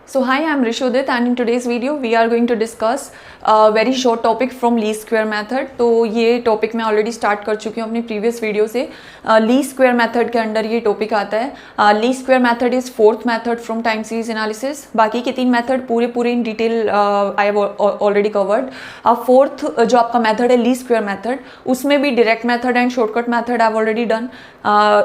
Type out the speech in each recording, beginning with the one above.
So hi, I am Rishudit and in today's video we are going to discuss a very short topic from least square method. तो ये topic मैं already start कर चुकी हूँ अपनी previous video से. Least square method के under ये टॉपिक आता है. Least square method is fourth method from time series analysis. बाकी के तीन मेथड पूरे in detail I have already covered. अब फोर्थ जो आपका मेथड है लीस्ट स्क्वायर मेथड, उसमें भी direct method and shortcut method I have already done.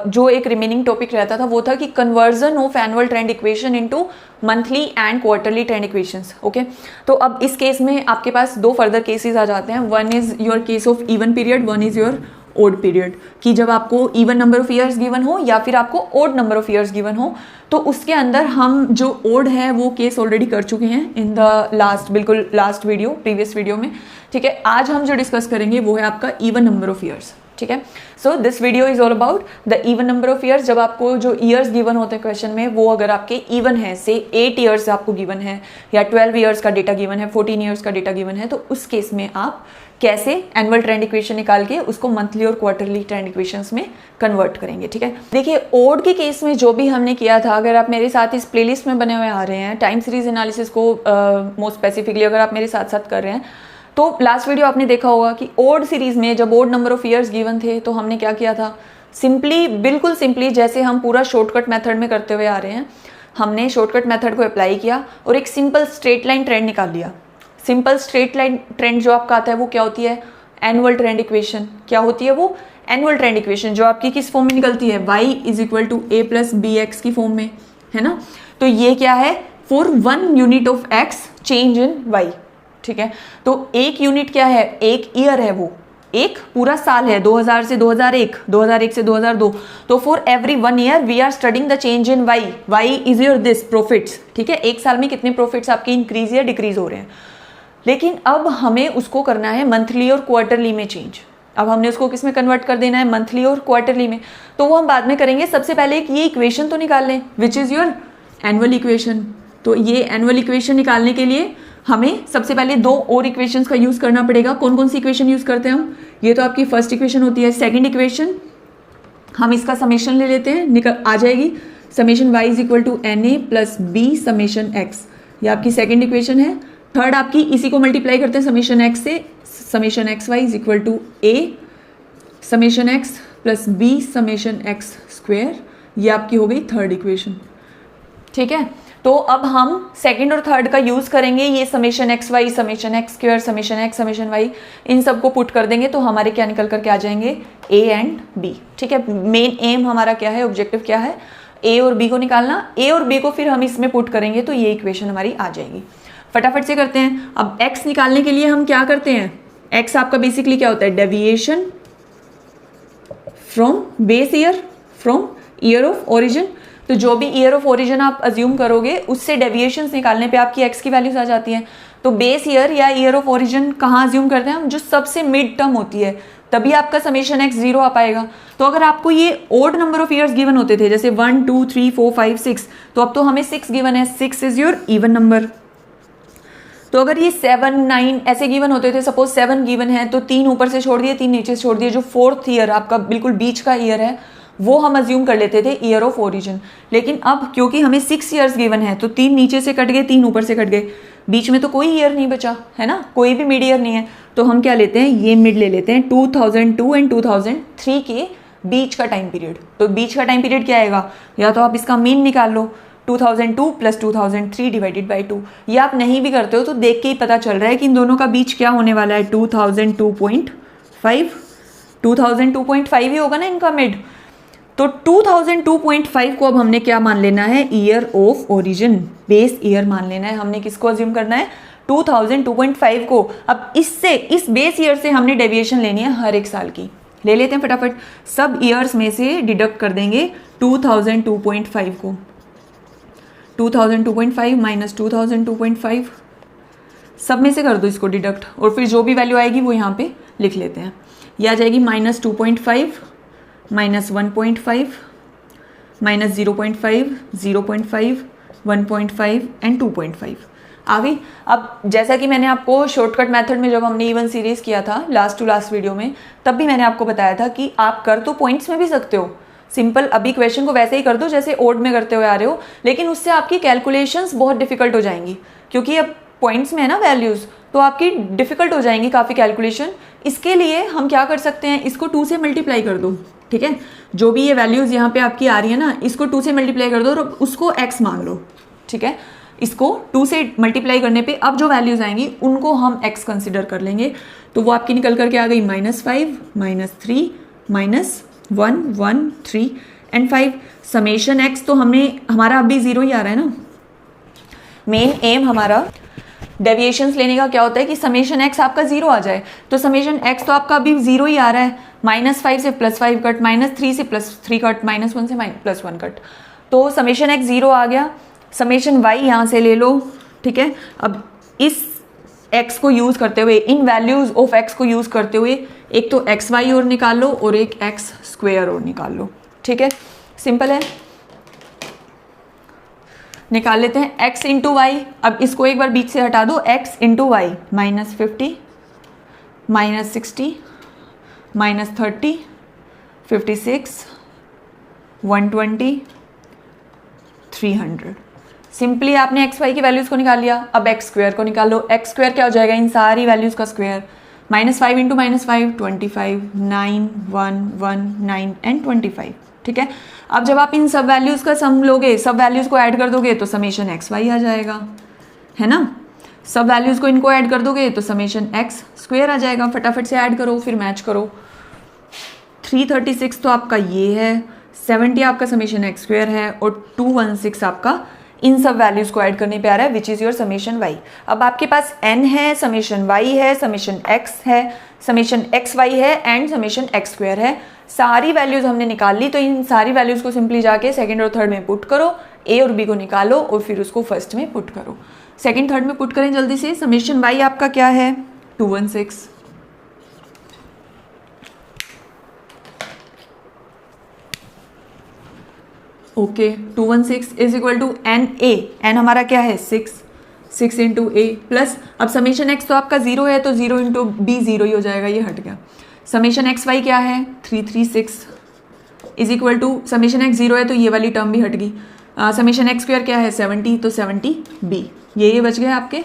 जो एक रिमेनिंग टॉपिक रहता था वो था कि conversion of annual trend equation into monthly and quarterly trend equations. Okay, तो अब इस केस में आपके पास दो फर्दर केसेस आ जाते हैं. One is your case of even period, one is your odd period. कि जब आपको even number of years given हो या फिर आपको odd number of years given हो, तो उसके अंदर हम जो ओड है वो केस ऑलरेडी कर चुके हैं इन द लास्ट, बिल्कुल लास्ट वीडियो, प्रीवियस वीडियो में. ठीक है, आज हम जो डिस्कस करेंगे वो है आपका इवन नंबर ऑफ ईयर्स. ठीक है, so this video is all about the even number of years. जब आपको जो ईयर्स गिवन होते हैं क्वेश्चन में वो अगर आपके इवन है, से 8 ईयर्स आपको गिवन है या 12 ईयर्स का डेटा गिवन है, 14 ईयर्स का डेटा गिवन है, तो उस केस में आप कैसे एनुअल ट्रेंड इक्वेशन निकाल के उसको मंथली और क्वार्टरली ट्रेंड इक्वेशंस में कन्वर्ट करेंगे. ठीक है, देखिए ओड के केस में जो भी हमने किया था, अगर आप मेरे साथ इस प्लेलिस्ट में बने हुए आ रहे हैं टाइम सीरीज एनालिसिस को मोस्ट स्पेसिफिकली अगर आप मेरे साथ साथ कर रहे हैं, तो लास्ट वीडियो आपने देखा होगा कि ओड सीरीज में जब odd number of years given थे तो हमने क्या किया था. सिंपली, बिल्कुल सिंपली जैसे हम पूरा शॉर्टकट मेथड में करते हुए आ रहे हैं, हमने शॉर्टकट मेथड को अप्लाई किया और एक सिंपल स्ट्रेट लाइन ट्रेंड निकाल लिया. सिंपल स्ट्रेट लाइन ट्रेंड जो आपका आता है वो क्या होती है, एनुअल ट्रेंड इक्वेशन. क्या होती है वो, एनुअल ट्रेंड इक्वेशन, जो आपकी किस फॉर्म में निकलती है, y is equal to a plus b x की फॉर्म में, है ना. तो ये क्या है, for 1 unit of x change in y. ठीक है, तो एक यूनिट क्या है, एक ईयर है, वो एक पूरा साल है, 2000 से 2001, 2001 से 2002. तो for every 1 year we are studying the change in y. Y is your this profits. ठीक है, एक साल में कितने प्रॉफिट्स आपके इंक्रीज या डिक्रीज हो रहे हैं. लेकिन अब हमें उसको करना है मंथली और क्वार्टरली में चेंज. अब हमने उसको किस में कन्वर्ट कर देना है, मंथली और क्वार्टरली में. तो वो हम बाद में करेंगे. सबसे पहले एक ये इक्वेशन तो निकाल लें which is your annual equation. तो ये एनुअल इक्वेशन निकालने के लिए हमें सबसे पहले दो और इक्वेशंस का यूज करना पड़ेगा. कौन कौन सी इक्वेशन यूज करते हैं हम, ये तो आपकी फर्स्ट इक्वेशन होती है. सेकंड इक्वेशन हम इसका समेशन ले लेते हैं, निकल आ जाएगी summation y is equal to n a plus b summation x. ये आपकी सेकंड इक्वेशन है. थर्ड आपकी इसी को मल्टीप्लाई करते हैं समेशन x से, summation x y is equal to a summation x plus b summation x square. ये आपकी हो गई थर्ड इक्वेशन. ठीक है, तो अब हम सेकंड और थर्ड का यूज करेंगे. ये summation x Y, summation X square, summation X, summation Y, इन सबको पुट कर देंगे तो हमारे क्या निकल करके आ जाएंगे, ए एंड बी. ठीक है, मेन एम हमारा क्या है, ऑब्जेक्टिव क्या है, ए और बी को निकालना. ए और बी को फिर हम इसमें पुट करेंगे तो ये इक्वेशन हमारी आ जाएगी. फटाफट से करते हैं. अब एक्स निकालने के लिए हम क्या करते हैं, एक्स आपका बेसिकली क्या होता है, deviation from base year, from year of origin. तो जो भी ईयर ऑफ ओरिजिन आप अज्यूम करोगे उससे डेविएशंस निकालने पे आपकी एक्स की वैल्यूज आ जाती हैं. तो बेस ईयर या ईयर ऑफ ओरिजिन कहाँ अज्यूम करते हैं हम, जो सबसे मिड टर्म होती है, तभी आपका समेशन एक्स 0 आ पाएगा. तो अगर आपको ये odd number of years given होते थे जैसे 1 2 3 4 5 6, तो अब तो हमें 6 गिवन है. 6 इज योर इवन नंबर. तो अगर ये 7 9 ऐसे गिवन होते थे, सपोज 7 गिवन है तो 3 ऊपर से छोड़ दिए, 3 नीचे से छोड़ दिए, जो फोर्थ ईयर आपका बिल्कुल बीच का ईयर है वो हम अज्यूम कर लेते थे ईयर ऑफ ओरिजिन. लेकिन अब क्योंकि हमें 6 ईयर्स गिवन है तो 3 नीचे से कट गए, 3 ऊपर से कट गए, बीच में तो कोई ईयर नहीं बचा है ना, कोई भी मिड ईयर नहीं है. तो हम क्या लेते हैं, ये मिड ले लेते हैं, 2002 एंड 2003 के बीच का टाइम पीरियड. तो बीच का टाइम पीरियड क्या आएगा, या तो आप इसका मीन निकाल लो, 2002 प्लस 2003 डिवाइडेड बाई 2. ये आप नहीं भी करते हो तो देख के ही पता चल रहा है कि इन दोनों का बीच क्या होने वाला है, 2002.5. 2002.5 ही होगा ना इनका मिड. तो 2002.5 को अब हमने क्या मान लेना है, year of origin, base year मान लेना है. हमने किसको अज्यूम करना है, 2002.5 को. अब इससे, इस बेस ईयर से हमने डेविएशन लेनी है हर एक साल की. ले लेते हैं फटाफट, सब ईयर्स में से डिडक्ट कर देंगे 2002.5 को. 2002.5 माइनस 2002.5, सब में से कर दो इसको डिडक्ट, और फिर जो भी वैल्यू आएगी वो यहाँ पे लिख लेते हैं. ये आ जाएगी माइनस 2.5 माइनस 1.5 माइनस 0.5, 0.5, 1.5 एंड 2.5 आ गई. अब जैसा कि मैंने आपको शॉर्टकट मेथड में जब हमने इवन सीरीज किया था लास्ट टू लास्ट वीडियो में, तब भी मैंने आपको बताया था कि आप कर तो पॉइंट्स में भी सकते हो. सिंपल अभी क्वेश्चन को वैसे ही कर दो जैसे ओड में करते हुए आ रहे हो, लेकिन उससे आपकी कैलकुलेशंस बहुत डिफिकल्ट हो जाएंगी, क्योंकि अब पॉइंट्स में है ना वैल्यूज़, तो आपकी डिफिकल्ट हो जाएंगी काफ़ी कैलकुलेशन। इसके लिए हम क्या कर सकते हैं, इसको 2 से मल्टीप्लाई कर दो, ठीक है। जो भी ये वैल्यूज़ यहाँ पे आपकी आ रही है ना, इसको 2 से मल्टीप्लाई कर दो और उसको x मान लो, ठीक है। इसको 2 से मल्टीप्लाई करने पे अब जो वैल्यूज़ आएंगी उनको हम x कंसिडर कर लेंगे, तो वो आपकी निकल करके आ गई -5, -3, -1, 1, 3 एंड 5। समेशन x तो हमारा अभी 0 ही आ रहा है ना। मेन एम हमारा डेविएशंस लेने का क्या होता है कि समेशन x आपका 0 आ जाए, तो समेशन x तो आपका अभी 0 ही आ रहा है। -5 से +5 कट, -3 से +3 कट, -1 से +1 कट, तो समेशन x 0 आ गया। समेशन y यहाँ से ले लो, ठीक है। अब इस x को यूज़ करते हुए, इन वैल्यूज़ ऑफ x को यूज़ करते हुए एक तो xy और निकाल लो और एक x² और निकाल लो, ठीक है। सिंपल है, निकाल लेते हैं x इंटू वाई। अब इसको एक बार बीच से हटा दो, x इंटू वाई -50, -60, -30, 56, 120, 300। सिंपली आपने एक्स वाई की वैल्यूज़ को निकाल लिया। अब x² को निकाल लो। x² क्या हो जाएगा, इन सारी वैल्यूज़ का स्क्वायर। -5 इंटू -5 25, 9, 1, 1, 9 एंड 25, ठीक है। अब जब आप इन सब वैल्यूज़ का सम लोगे, सब वैल्यूज़ को ऐड कर दोगे तो समेशन XY आ जाएगा, है ना। सब वैल्यूज़ को इनको ऐड कर दोगे तो समेशन x² आ जाएगा। फटाफट से ऐड करो, फिर मैच करो। 336 तो आपका ये है, 70 आपका समेशन x² है और 216 आपका इन सब वैल्यूज़ को ऐड करने पे आ रहा है, विच इज़ योर समेशन y। अब आपके पास n है, समेशन y है, समेशन x है, समेशन xy है एंड समेशन x² है। सारी वैल्यूज़ हमने निकाल ली, तो इन सारी वैल्यूज़ को सिंपली जाके सेकंड और थर्ड में पुट करो, a और b को निकालो और फिर उसको फर्स्ट में पुट करो। सेकंड थर्ड में पुट करें जल्दी से। समेशन y आपका क्या है, 216, okay 216 is equal to n a. N हमारा क्या है 6 इंटू ए प्लस, अब समेशन एक्स तो आपका 0 है तो 0 इंटू बी 0 ही हो जाएगा, ये हट गया। समेशन एक्स वाई क्या है 336 is equal to, summation x 0 है तो ये वाली टर्म भी हट गई। समेशन एक्स स्क्वायर क्या है 70, तो 70 बी, ये बच गया आपके।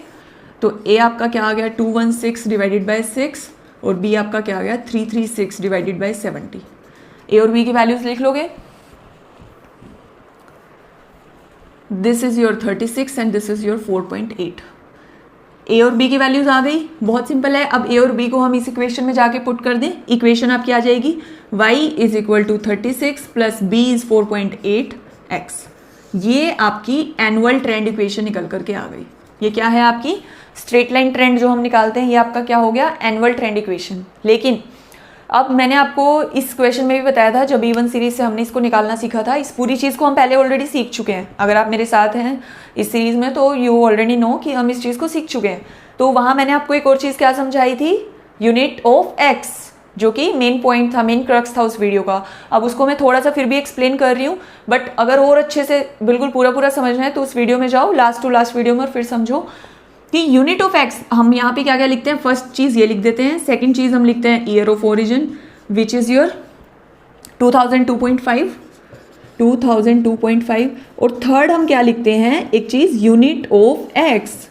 तो ए आपका क्या आ गया 216 डिवाइडेड बाई 6 और बी आपका क्या आ गया 336 डिवाइडेड बाई 70। ए और बी की वैल्यूज लिख लोगे। This is your 36 and this is your 4.8। ए और बी की वैल्यूज आ गई, बहुत सिंपल है। अब ए और बी को हम इस इक्वेशन में जाके पुट कर दें, इक्वेशन आपकी आ जाएगी y is equal to 36 plus b is 4.8x। ये आपकी एनुअल ट्रेंड इक्वेशन निकल करके आ गई। ये क्या है आपकी स्ट्रेट लाइन ट्रेंड जो हम निकालते हैं, ये आपका क्या हो गया एनुअल ट्रेंड इक्वेशन। लेकिन अब मैंने आपको इस क्वेश्चन में भी बताया था, जब E1 सीरीज से हमने इसको निकालना सीखा था, इस पूरी चीज़ को हम पहले ऑलरेडी सीख चुके हैं। अगर आप मेरे साथ हैं इस सीरीज़ में तो यू ऑलरेडी नो कि हम इस चीज़ को सीख चुके हैं। तो वहाँ मैंने आपको एक और चीज़ क्या समझाई थी, यूनिट ऑफ एक्स, जो कि मेन पॉइंट था, मेन क्रक्स था उस वीडियो का। अब उसको मैं थोड़ा सा फिर भी एक्सप्लेन कर रही हूँ, बट अगर और अच्छे से बिल्कुल पूरा समझना है तो उस वीडियो में जाओ, लास्ट टू लास्ट वीडियो में, और फिर समझो कि यूनिट ऑफ एक्स हम यहाँ पे क्या क्या लिखते हैं। फर्स्ट चीज़ ये लिख देते हैं, सेकेंड चीज़ हम लिखते हैं year of origin which is your 2002.5 और थर्ड हम क्या लिखते हैं, एक चीज़ unit of X.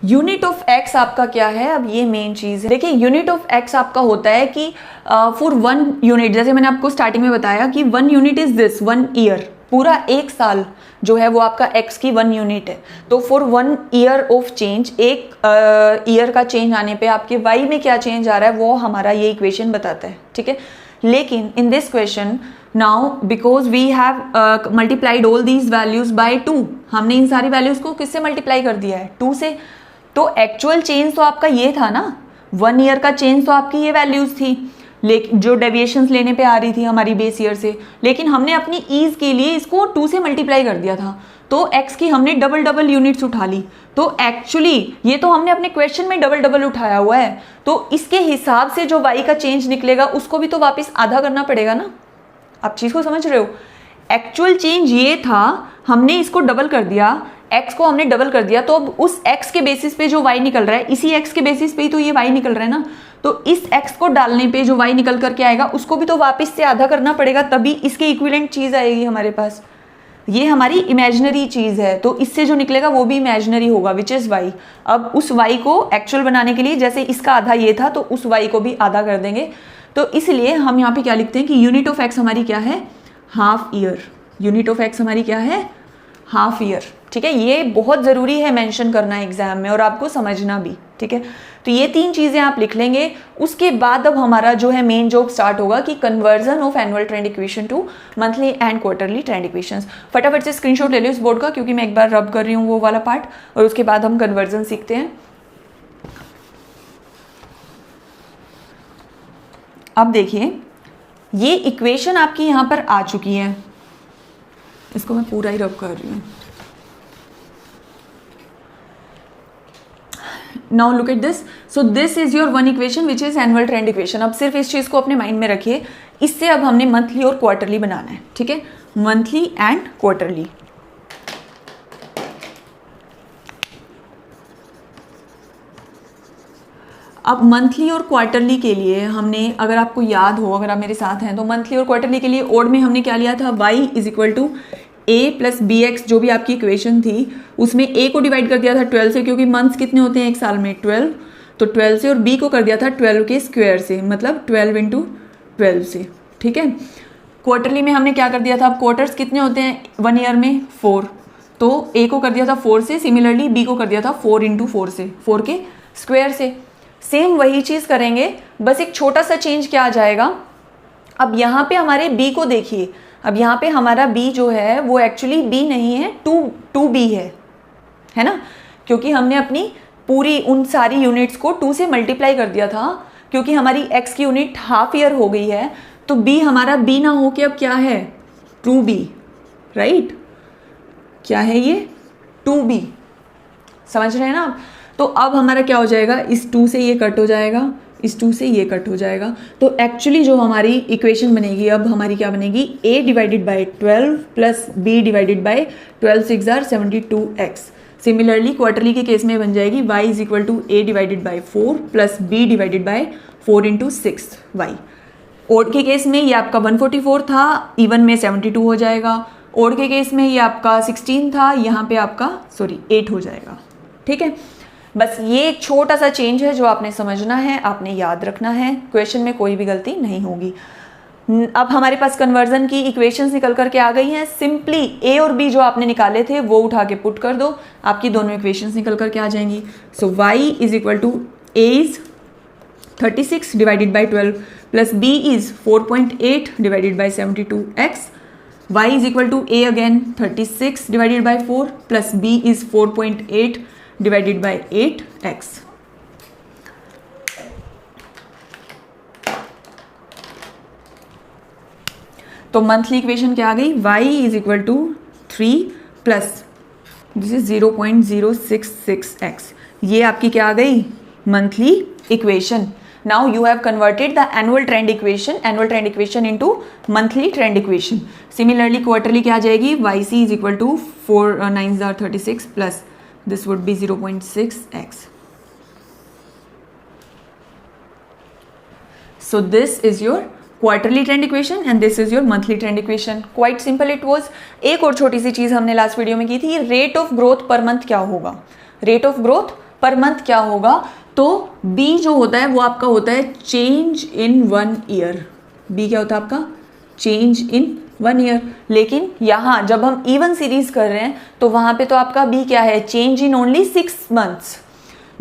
Unit of X आपका क्या है, अब ये मेन चीज़ है। देखिए यूनिट ऑफ एक्स आपका होता है कि फॉर 1 यूनिट, जैसे मैंने आपको स्टार्टिंग में बताया कि 1 यूनिट इज दिस 1 ईयर, पूरा 1 साल जो है वो आपका x की 1 यूनिट है। तो फॉर 1 ईयर ऑफ चेंज, एक ईयर का चेंज आने पे आपके y में क्या चेंज आ रहा है वो हमारा ये इक्वेशन बताता है, ठीक है। लेकिन in this question now because we have multiplied all these values by 2, हमने इन सारी वैल्यूज को किससे मल्टीप्लाई कर दिया है 2 से। तो एक्चुअल चेंज तो आपका ये था ना, 1 ईयर का चेंज तो आपकी ये वैल्यूज थी, लेकिन जो डेविएशंस लेने पे आ रही थी हमारी बेस ईयर से, लेकिन हमने अपनी ईज के लिए इसको 2 से मल्टीप्लाई कर दिया था, तो x की हमने डबल यूनिट्स उठा ली। तो एक्चुअली ये तो हमने अपने क्वेश्चन में डबल उठाया हुआ है, तो इसके हिसाब से जो y का चेंज निकलेगा उसको भी तो वापस आधा करना पड़ेगा ना। आप चीज़ को समझ रहे हो, एक्चुअल चेंज ये था, हमने इसको डबल कर दिया, x को हमने डबल कर दिया, तो अब उस x के बेसिस पे जो y निकल रहा है, इसी x के बेसिस पे ही तो ये y निकल रहा है ना। तो इस x को डालने पे जो y निकल करके आएगा उसको भी तो वापस से आधा करना पड़ेगा, तभी इसके इक्विवेलेंट चीज आएगी हमारे पास। ये हमारी इमेजिनरी चीज है, तो इससे जो निकलेगा वो भी इमेजिनरी होगा, विच इज y। अब उस y को एक्चुअल बनाने के लिए जैसे इसका आधा ये था तो उस y को भी आधा कर देंगे। तो इसलिए हम यहाँ पे क्या लिखते हैं कि यूनिट ऑफ x हमारी क्या है, half year. Unit of x हमारी क्या है, हाफ ईयर। ठीक है, ये बहुत ज़रूरी है मेंशन करना एग्जाम में और आपको समझना भी। ठीक है, तो ये 3 चीज़ें आप लिख लेंगे। उसके बाद अब हमारा जो है मेन जॉब स्टार्ट होगा कि conversion of annual trend equation two monthly and quarterly trend equations. फटाफट से स्क्रीनशॉट ले लो इस बोर्ड का, क्योंकि मैं एक बार रब कर रही हूँ वो वाला पार्ट, और उसके बाद हम कन्वर्जन सीखते हैं। अब देखिए, ये इक्वेशन आपकी यहाँ पर आ चुकी है, इसको मैं पूरा ही रब कर रही हूँ। Now look at this, so this is your one equation which is annual trend equation. अब सिर्फ इस चीज को अपने माइंड में रखिए, इससे अब हमने मंथली और क्वार्टरली बनाना है। ठीक है, मंथली एंड क्वार्टरली। अब मंथली और क्वार्टरली के लिए हमने, अगर आपको याद हो, अगर आप मेरे साथ हैं, तो मंथली और क्वार्टरली के लिए ओड में हमने क्या लिया था, y is equal to a plus b x, जो भी आपकी इक्वेशन थी उसमें a को डिवाइड कर दिया था 12 से, क्योंकि मंथ्स कितने होते हैं एक साल में, 12, तो 12 से, और b को कर दिया था 12 के स्क्वायर से, मतलब 12 इंटू 12 से। ठीक है, क्वार्टरली में हमने क्या कर दिया था, अब क्वार्टर्स कितने होते हैं 1 ईयर में, 4, तो a को कर दिया था 4 से, सिमिलरली b को कर दिया था 4 इंटू 4 से, 4 के स्क्वायर से। सेम वही चीज़ करेंगे, बस एक छोटा सा चेंज क्या आ जाएगा, अब यहाँ पे हमारे b को देखिए, अब यहाँ पे हमारा b जो है वो एक्चुअली b नहीं है, 2b है ना, क्योंकि हमने अपनी पूरी उन सारी यूनिट्स को 2 से मल्टीप्लाई कर दिया था, क्योंकि हमारी x की यूनिट हाफ ईयर हो गई है, तो b हमारा b ना हो के अब क्या है, 2b, राइट, क्या है ये, 2b, समझ रहे हैं ना आप। तो अब हमारा क्या हो जाएगा, इस 2 से ये कट हो जाएगा, इस 2 से ये कट हो जाएगा, तो एक्चुअली जो हमारी इक्वेशन बनेगी अब हमारी क्या बनेगी, a divided by 12 plus b divided by 12 6 or 72x। Similarly quarterly के केस में बन जाएगी y is equal to a divided by 4 plus b divided by 4 into 6y। Odd के केस में ये आपका 144 था, इवन में 72 हो जाएगा। ओड के केस में ये आपका 16 था, यहाँ पे आपका 8 हो जाएगा। ठीक है, बस ये एक छोटा सा चेंज है जो आपने समझना है, आपने याद रखना है, क्वेश्चन में कोई भी गलती नहीं होगी। अब हमारे पास कन्वर्जन की इक्वेशंस निकल करके आ गई हैं, सिंपली a और b जो आपने निकाले थे वो उठा के पुट कर दो, आपकी दोनों इक्वेशंस निकल करके आ जाएंगी। So y is equal to a is 36 divided by 12 plus b is 4.8 divided by 72x, y is equal to a again 36 divided by 4 plus b is 4.8 divided by 8x। तो monthly equation क्या आ गई, y is equal to 3 plus this is 0.066x, ये आपकी क्या आ गई, monthly equation. Now you have converted the annual trend equation into monthly trend equation. Similarly quarterly क्या आ जाएगी, yc is equal to 4 9 or 36 plus this would be 0.6x. So this is your quarterly trend equation and this is your monthly trend equation. Quite simple it was. एक और छोटी सी चीज हमने last video में की थी, rate of growth per month क्या होगा, rate of growth per month क्या होगा, तो b जो होता है वो आपका होता है चेंज इन 1 ईयर। b क्या होता है आपका, चेंज इन 1 ईयर। लेकिन यहाँ जब हम इवन सीरीज कर रहे हैं तो वहां पे तो आपका b क्या है, change in only 6 months.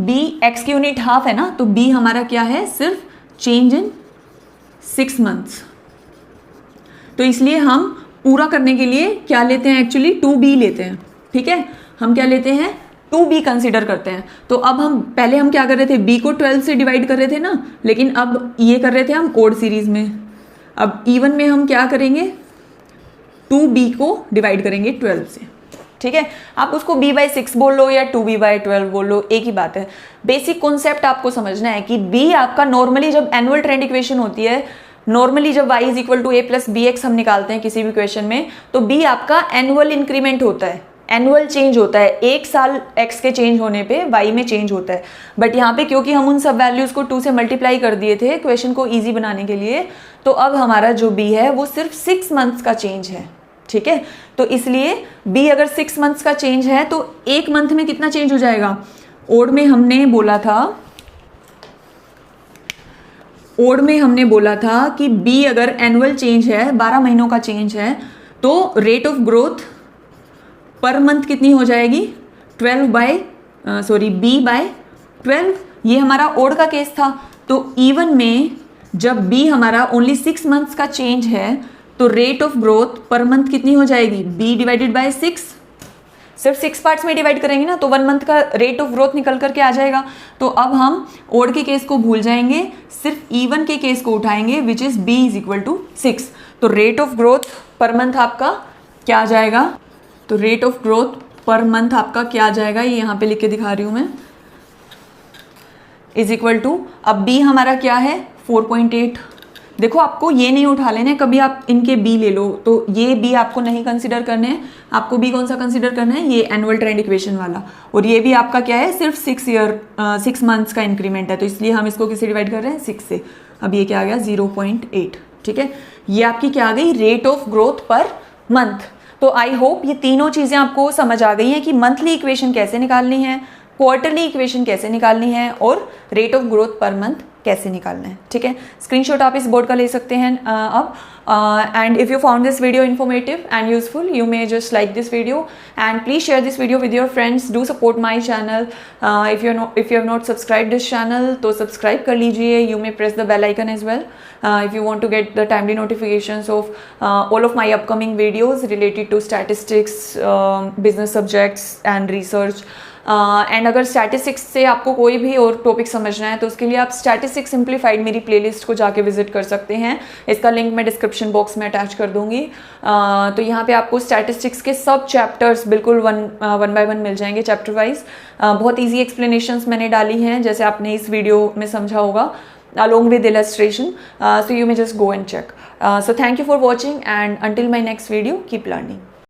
b x की यूनिट हाफ है ना, तो b हमारा क्या है, सिर्फ चेंज इन 6 मंथ्स। तो इसलिए हम पूरा करने के लिए क्या लेते हैं, एक्चुअली 2b लेते हैं। ठीक है, हम क्या लेते हैं, 2b कंसीडर करते हैं। तो अब हम पहले हम क्या कर रहे थे, b को 12 से डिवाइड कर रहे थे ना, लेकिन अब ये कर रहे थे हम ओड सीरीज में। अब इवन में हम क्या करेंगे, 2b को डिवाइड करेंगे 12 से। ठीक है, आप उसको b बाई 6 बोल लो या 2b बाई 12 बोल लो, एक ही बात है। बेसिक कॉन्सेप्ट आपको समझना है कि b आपका नॉर्मली जब एनुअल ट्रेंड इक्वेशन होती है, नॉर्मली जब y is equal to a plus b x हम निकालते हैं किसी भी इक्वेशन में, तो b आपका एनुअल इंक्रीमेंट होता है। एनुअल चेंज होता है, एक साल x के चेंज होने पे y में चेंज होता है। बट यहाँ पे क्योंकि हम उन सब वैल्यूज़ को 2 से मल्टीप्लाई कर दिए थे क्वेश्चन को ईजी बनाने के लिए, तो अब हमारा जो b है वो सिर्फ 6 मंथ्स का चेंज है, ठीक है। तो इसलिए b अगर 6 मंथ्स का चेंज है तो एक मंथ में कितना चेंज हो जाएगा। ओड में हमने बोला था कि b अगर एनुअल चेंज है, 12 महीनों का चेंज है, तो rate of growth per month कितनी हो जाएगी, b बाय 12। ये हमारा ओड का केस था। तो इवन में जब b हमारा ओनली 6 मंथ्स का चेंज है तो rate of growth per month कितनी हो जाएगी, b डिवाइडेड बाय 6। सिर्फ 6 पार्ट्स में डिवाइड करेंगे ना तो 1 मंथ का रेट ऑफ ग्रोथ निकल करके आ जाएगा। तो अब हम ओड के केस को भूल जाएंगे, सिर्फ इवन के केस को उठाएंगे which is b is equal to 6। तो rate of growth per month आपका क्या आ जाएगा, तो rate of growth per month आपका क्या आ जाएगा, ये यहाँ पे लिख के दिखा रही हूँ मैं, इज इक्वल टू, अब b हमारा क्या है 4.8। देखो आपको ये नहीं उठा लेने, कभी आप इनके b ले लो, तो ये b आपको नहीं कंसीडर करने हैं। आपको b कौन सा कंसीडर करना है, ये एनुअल ट्रेंड इक्वेशन वाला। और ये भी आपका क्या है, सिर्फ 6 मंथ्स का इंक्रीमेंट है, तो इसलिए हम इसको किससे डिवाइड कर रहे हैं, 6 से। अब ये क्या आ गया 0.8, ठीक है। ये आपकी क्या आ गई, rate of growth per month. तो आई होप ये तीनों चीज़ें आपको समझ आ गई हैं कि मंथली इक्वेशन कैसे निकालनी है, क्वार्टरली इक्वेशन कैसे निकालनी है और rate of growth per month कैसे निकालना है, ठीक है। स्क्रीनशॉट आप इस बोर्ड का ले सकते हैं अब। And if you found this video informative and useful, you may just like this video and please share this video with your friends. Do support my channel. If you have not subscribe this channel तो subscribe कर लीजिए। You may press the bell icon as well if you want to get the timely notifications of all of my upcoming videos related to statistics, business subjects and research. And अगर statistics से आपको कोई भी और topic समझना है तो उसके लिए आप स्टैटिस्टिक्स सिंप्लीफाइड मेरी प्लेलिस्ट को जाके विजिट कर सकते हैं। इसका लिंक मैं डिस्क्रिप्शन बॉक्स में अटैच कर दूंगी। तो यहाँ पे आपको स्टैटिस्टिक्स के सब चैप्टर्स बिल्कुल वन बाय वन मिल जाएंगे, चैप्टर वाइज। बहुत ईजी एक्सप्लेनेशंस मैंने डाली हैं, जैसे आपने इस वीडियो में समझा होगा, along with illustration, so you may just go and check. So thank you for watching, and until my next video, keep learning.